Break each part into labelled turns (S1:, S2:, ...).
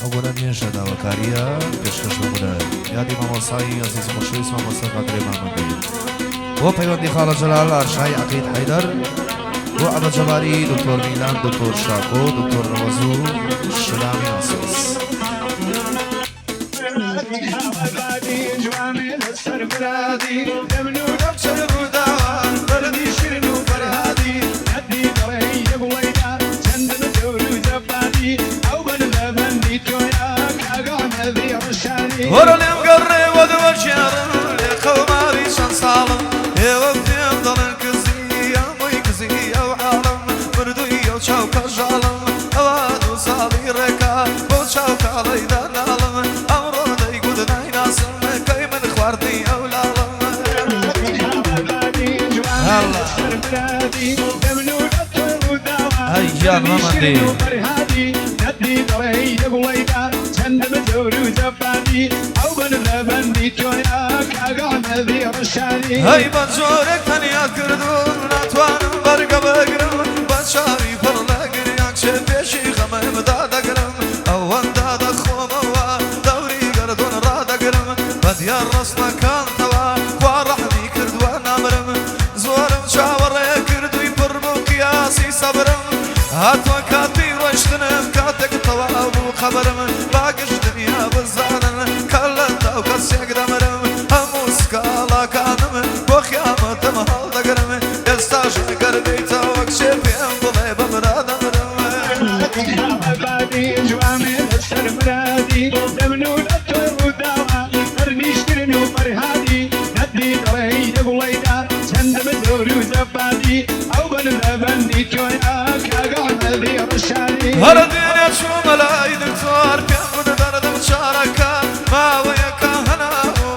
S1: أولا نيشة داوكاريا بيشكش بمنا يادي ماموساي عزيز مشويس ماموسا قدر محمدي وبيوندي خالد جلال أرشاي عقيد حيدر وأبا جباري دكتور ميلان دكتور شاكو دكتور نوازو شلامي عصيص
S2: ورنم قري ودور شعر لقوماري شان صالم يوفيم ضلن كزية موي كزية وعالم مردوية وشوكة جالم اوادو صالي ركا وشوكة ليدا نالم امرو دي قد نايناسم كي من خواردي اولالم
S1: هيا مامدي
S2: هاي بنزورك تنيات كردون ناتوانم برقا بقرم بنشاري فرلا قرياك شبيشي خمم دادا قرم اوان دادا خوموا دوري قردون رادا قرم بديار رسنا كان توا وارحني كردوان امرم زورم شاوري كردوي بربو قياسي صبرم هاتوا كاتي واشتنم كاتك توا ابو خبرم باقش دنيا بزانن كلن داو كسيق دمرم هموسكالا كانم بخيامتم هال دقرم يستاش قربيتا وكشفيم بلي بمراد امرم
S3: جوامي السر مرادي دمنون الطير وداوا ارنيشترن وفرهادي ندي طري دبليدا سندم الدور وزفادي او بن دي تويا كاقعنا ذي رشادي
S2: هردين شو ملاي دكتور بياخد درد مشاركة ما وياك هنا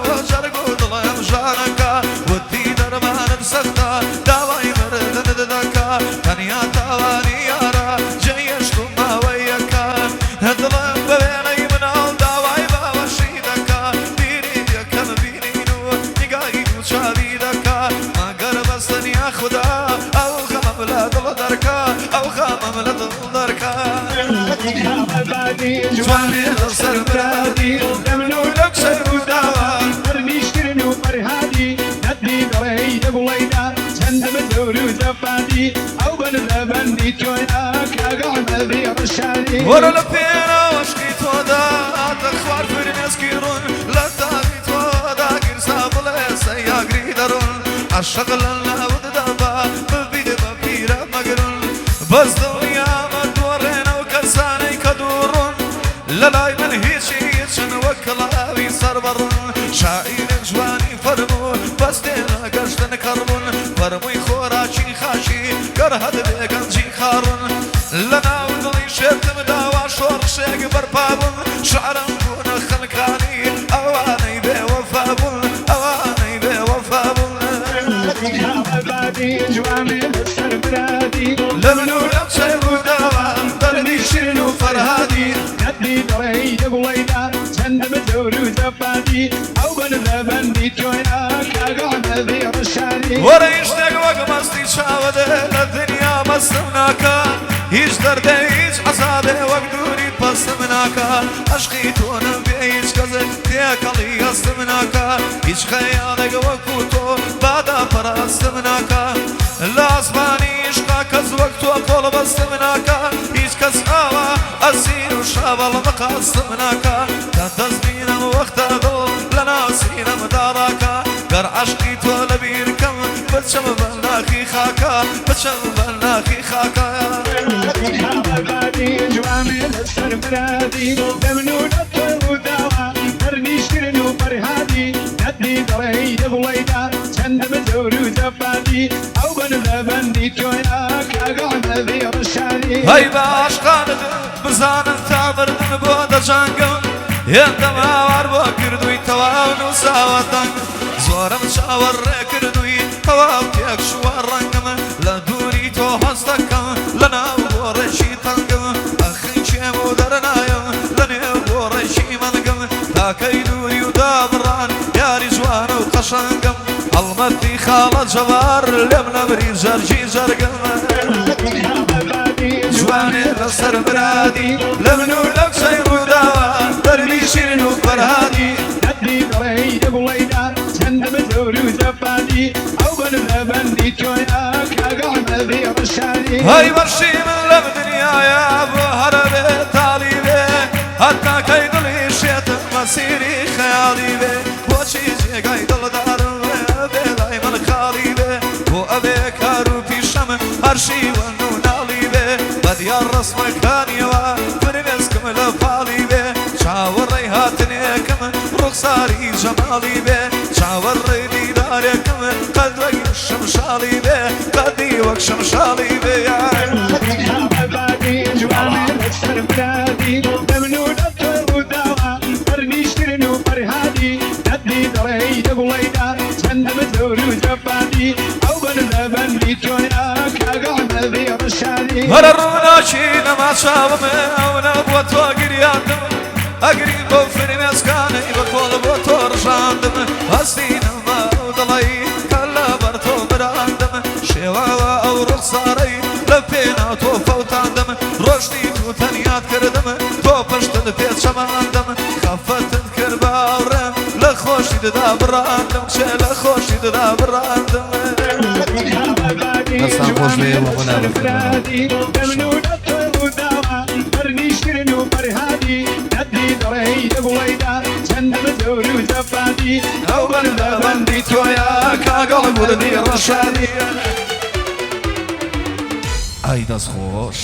S2: وشرق وظلم شاركة ودي دربان بسخطة دواي مرد نددكا تنيا تواني يارا جيشكم ما وياك هدلم ببيني من عال دواي باوشيدكا بيني يكم بينينو نقاي وشابيدكا ما قربستني يا خدا او خمم لا دل دركا او خمم لا دل دركا
S3: جوامي السر مرادي دمنون الطير وداوا ارنيشترن وفرهادي ندي طري دبليدا سندم الدور وزفادي او بن دي تويا كاقعنا ذي رشادي
S2: ورا لبينا وشكيت ودا تخوار في الناس كيرون لا تابيت ودا غير سابل سيا غريدرون الشغل لا ودابا ببيد ببيرا مغرون بس دنيا ما دورنا وكساني كدورون لا لا من هيش وكلا بي سربرون شاعر جواني فرمو بس دينا قشتن كربون فرموي خوراشي خاشي قرهد بيقنجي خارون لنا ودلي شتم داوا شور شيق بربابون شعرم بون خلقاني اواني بوفابون اواني بوفابون
S3: جوامي السر مرادي
S2: لمنو لبشي وداوا دردي شنو فرهادي
S3: ندي طري دبليدا سندم الدور وزفادي او بن دي تويا كاقعنا ذي رشادي
S2: ورا يشتاق وقمستي شاوده الدنيا مسمناكا هيش درده هيش عصابه وقدوري بسمناكا عشقيتون بيش كزك تيكالي يستمناكا هيش خيالك وكوتو بعدا برستمناكا لا اسباني عشقاك از وقتو اقول بستمناكا هيش كساوا اسير وشابل مقاستمناكا تتزمين الوقت دول لنا سينا مداراكا قر عشقيتو لبيركم بتشم بلناخي خاكا بتشم بلناخي خاكا
S3: جوامي السر مرادي دمنون الطير وداوا ارنيشترن وفرهادي ندي طري دبليدا سندم الدور وزفادي او بن دي تويا كاقعنا ذي رشادي
S2: هاي باشقان بزانن تعبردن بودا جانقم يندما واربو كردوي تواو نساوتن زورم شاور كردوي تواو تيك شوار رنقم لدوري تو هستكم لنا ورشي تنقم اخي شيمو درنايم لني ورشي منقم تاكي دوري ودابران ياري جوان وقشنقم المدي خالد جوار لمنا بري جرجي جرقم جواني لسر برادي لمنو لك شي وداوا شیرین و فرهادی
S3: ندی دڕی دەگوڵیدا چەندەمە زۆر و زەفادی ئەو بەندی تۆیە کاگە ئەحمەدی ڕەشادی
S2: های بەشی من لەم دنیایە بۆ هەرە بێ تاڵی بێ هەتا کەی دڵی شێتم مەسیری خەیاڵی بێ بۆچی جێگای دڵدارم بێ لای من خاڵی بێ بۆ ئەبێ کار و پیشەم هەرشی وەن و ناڵی بێ بەدیار ڕسمەکانیەوە فرمێسکم لە پاڵی بێ چاوەڕێی هاتنێکم ڕوخساری جەماڵی بێ چاوەڕێی دیدارێکم قەد وەک شەمشاڵی بێ قەدی وەک شەمشاڵی بێ
S3: بادی جوانێ لەسەر برادی دەمنونە تۆی ڕووداوە پەرنیشترن و پەرهادی ندی دڕی دەگوڵیدا چەندەمە زۆر و زەفادی ئەو بەندی تۆیە کاگە ئەحمەدی ڕەشادی
S2: هەرە ڕووناکی نەما چاومە ئەو نەبووە تۆ گریاندم ئەگری بۆ فرمێسکانەی بەکۆڵ بۆ تۆ ڕژاندم هەستی نەما ئەو دڵی کە لەبەر تۆ براندم شێواوە ئەو ڕوخسارەی لە پێنا تۆ فەوتاندم ڕۆژنی تو تەنیات کردم تۆ پشتت پێچەماندم خەفەتت کرد باوڕێم لە خۆشی ددا بڕاندم چێ لە خۆشی ددا بڕاندم
S1: دەستان خۆش بێ بۆ بەناوەکردنەوە.
S3: دەمنونە تۆی ڕووداوە پەرنیشترن و پەرهادی ندی دڕی دەگوڵیدا چەندەمە زۆر و زەفادی
S2: ئەو بەندی تۆیە کاگەڵ بوردی ڕەشادی
S1: ئای دەست خۆش